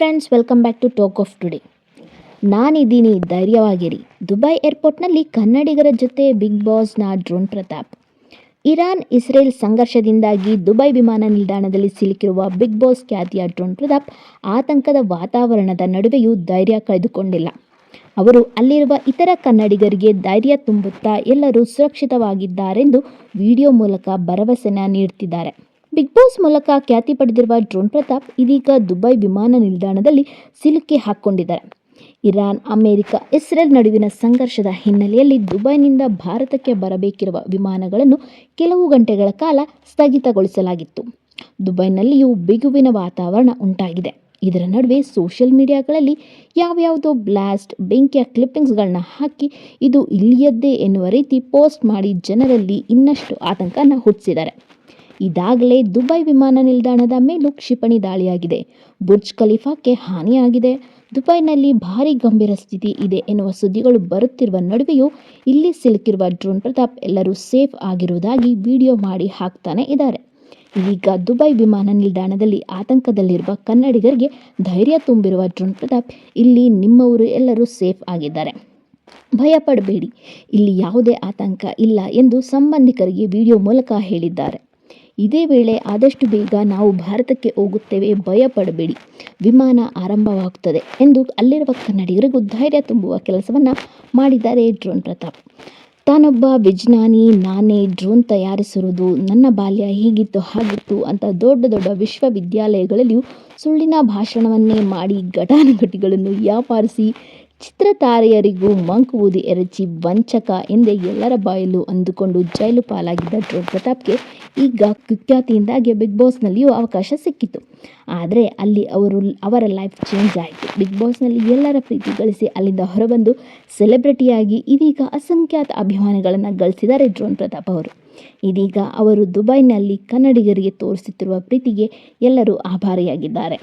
Friends, welcome back to talk of today. ನಾನಿದ್ದೀನಿ, ಧೈರ್ಯವಾಗಿರಿ. Dubai ಏರ್ಪೋರ್ಟ್ನಲ್ಲಿ ಕನ್ನಡಿಗರ ಜೊತೆ ಬಿಗ್ ಬಾಸ್ನ ಡ್ರೋನ್ ಪ್ರತಾಪ್. ಇರಾನ್ ಇಸ್ರೇಲ್ ಸಂಘರ್ಷದಿಂದಾಗಿ ದುಬೈ ವಿಮಾನ ನಿಲ್ದಾಣದಲ್ಲಿ ಸಿಲುಕಿರುವ ಬಿಗ್ ಬಾಸ್ ಖ್ಯಾತಿಯ ಡ್ರೋನ್ ಪ್ರತಾಪ್ ಆತಂಕದ ವಾತಾವರಣದ ನಡುವೆಯೂ ಧೈರ್ಯ ಕಳೆದುಕೊಂಡಿಲ್ಲ. ಅವರು ಅಲ್ಲಿರುವ ಇತರ ಕನ್ನಡಿಗರಿಗೆ ಧೈರ್ಯ ತುಂಬುತ್ತಾ ಎಲ್ಲರೂ ಸುರಕ್ಷಿತವಾಗಿದ್ದಾರೆಂದು ವಿಡಿಯೋ ಮೂಲಕ ಭರವಸೆನ ನೀಡುತ್ತಿದ್ದಾರೆ. ಬಿಗ್ ಬಾಸ್ ಮೂಲಕ ಖ್ಯಾತಿ ಪಡೆದಿರುವ ಡ್ರೋನ್ ಪ್ರತಾಪ್ ಇದೀಗ ದುಬೈ ವಿಮಾನ ನಿಲ್ದಾಣದಲ್ಲಿ ಸಿಲುಕಿ ಹಾಕ್ಕೊಂಡಿದ್ದಾರೆ. ಇರಾನ್, ಅಮೆರಿಕ, ಇಸ್ರೇಲ್ ನಡುವಿನ ಸಂಘರ್ಷದ ಹಿನ್ನೆಲೆಯಲ್ಲಿ ದುಬೈನಿಂದ ಭಾರತಕ್ಕೆ ಬರಬೇಕಿರುವ ವಿಮಾನಗಳನ್ನು ಕೆಲವು ಗಂಟೆಗಳ ಕಾಲ ಸ್ಥಗಿತಗೊಳಿಸಲಾಗಿತ್ತು. ದುಬೈನಲ್ಲಿಯೂ ಬಿಗುವಿನ ವಾತಾವರಣ ಉಂಟಾಗಿದೆ. ಇದರ ನಡುವೆ ಸೋಷಿಯಲ್ ಮೀಡಿಯಾಗಳಲ್ಲಿ ಯಾವ್ಯಾವುದೋ ಬ್ಲಾಸ್ಟ್, ಬೆಂಕಿಯ ಕ್ಲಿಪ್ಪಿಂಗ್ಸ್ಗಳನ್ನ ಹಾಕಿ ಇದು ಇಲ್ಲಿಯದ್ದೇ ಎನ್ನುವ ರೀತಿ ಪೋಸ್ಟ್ ಮಾಡಿ ಜನರಲ್ಲಿ ಇನ್ನಷ್ಟು ಆತಂಕನ ಹುಟ್ಟಿಸಿದ್ದಾರೆ. ಇದಾಗಲೇ ದುಬೈ ವಿಮಾನ ನಿಲ್ದಾಣದ ಮೇಲೂ ಕ್ಷಿಪಣಿ ದಾಳಿಯಾಗಿದೆ. ಬುರ್ಜ್ ಖಲೀಫಾಕ್ಕೆ ಹಾನಿಯಾಗಿದೆ. ದುಬೈನಲ್ಲಿ ಭಾರೀ ಗಂಭೀರ ಸ್ಥಿತಿ ಇದೆ ಎನ್ನುವ ಸುದ್ದಿಗಳು ಬರುತ್ತಿರುವ ನಡುವೆಯೂ ಇಲ್ಲಿ ಸಿಲುಕಿರುವ ಡ್ರೋನ್ ಪ್ರತಾಪ್ ಎಲ್ಲರೂ ಸೇಫ್ ಆಗಿರುವುದಾಗಿ ವಿಡಿಯೋ ಮಾಡಿ ಹಾಕ್ತಾನೆ ಇದ್ದಾರೆ. ಇದೀಗ ದುಬೈ ವಿಮಾನ ನಿಲ್ದಾಣದಲ್ಲಿ ಆತಂಕದಲ್ಲಿರುವ ಕನ್ನಡಿಗರಿಗೆ ಧೈರ್ಯ ತುಂಬಿರುವ ಡ್ರೋನ್ ಪ್ರತಾಪ್, ಇಲ್ಲಿ ನಿಮ್ಮವರು ಎಲ್ಲರೂ ಸೇಫ್ ಆಗಿದ್ದಾರೆ, ಭಯ ಪಡಬೇಡಿ, ಇಲ್ಲಿ ಯಾವುದೇ ಆತಂಕ ಇಲ್ಲ ಎಂದು ಸಂಬಂಧಿಕರಿಗೆ ವಿಡಿಯೋ ಮೂಲಕ ಹೇಳಿದ್ದಾರೆ. ಇದೇ ವೇಳೆ ಆದಷ್ಟು ಬೇಗ ನಾವು ಭಾರತಕ್ಕೆ ಹೋಗುತ್ತೇವೆ, ಭಯ ಪಡಬೇಡಿ, ವಿಮಾನ ಆರಂಭವಾಗುತ್ತದೆ ಎಂದು ಅಲ್ಲಿರುವ ಕನ್ನಡಿಗರಿಗೂ ಧೈರ್ಯ ತುಂಬುವ ಕೆಲಸವನ್ನು ಮಾಡಿದ್ದಾರೆ ಡ್ರೋನ್ ಪ್ರತಾಪ್. ತಾನೊಬ್ಬ ವಿಜ್ಞಾನಿ, ನಾನೇ ಡ್ರೋನ್ ತಯಾರಿಸಿರುವುದು, ನನ್ನ ಬಾಲ್ಯ ಹೀಗಿತ್ತು ಹಾಗಿತ್ತು ಅಂತ ದೊಡ್ಡ ವಿಶ್ವವಿದ್ಯಾಲಯಗಳಲ್ಲಿಯೂ ಸುಳ್ಳಿನ ಭಾಷಣವನ್ನೇ ಮಾಡಿ ಘಟಾನುಘಟಿಗಳನ್ನು ವ್ಯಾಪಾರಿಸಿ ಚಿತ್ರತಾರೆಯರಿಗೂ ಮಂಕು ಊದಿ ಎರಚಿ ವಂಚಕ ಎಂದೇ ಎಲ್ಲರ ಬಾಯಲ್ಲೂ ಅಂದುಕೊಂಡು ಜೈಲು ಪಾಲಾಗಿದ್ದ ಡ್ರೋನ್ ಪ್ರತಾಪ್ಗೆ ಈಗ ಕುಖ್ಯಾತಿಯಿಂದಾಗಿ ಬಿಗ್ ಬಾಸ್ನಲ್ಲಿಯೂ ಅವಕಾಶ ಸಿಕ್ಕಿತು. ಆದರೆ ಅಲ್ಲಿ ಅವರ ಲೈಫ್ ಚೇಂಜ್ ಆಯಿತು. ಬಿಗ್ ಬಾಸ್ನಲ್ಲಿ ಎಲ್ಲರ ಪ್ರೀತಿ ಗಳಿಸಿ ಅಲ್ಲಿಂದ ಹೊರಬಂದು ಸೆಲೆಬ್ರಿಟಿಯಾಗಿ ಇದೀಗ ಅಸಂಖ್ಯಾತ ಅಭಿಮಾನಿಗಳನ್ನು ಗಳಿಸಿದ್ದಾರೆ ಡ್ರೋನ್ ಪ್ರತಾಪ್ ಅವರು. ಇದೀಗ ಅವರು ದುಬೈನಲ್ಲಿ ಕನ್ನಡಿಗರಿಗೆ ತೋರಿಸುತ್ತಿರುವ ಪ್ರೀತಿಗೆ ಎಲ್ಲರೂ ಆಭಾರಿಯಾಗಿದ್ದಾರೆ.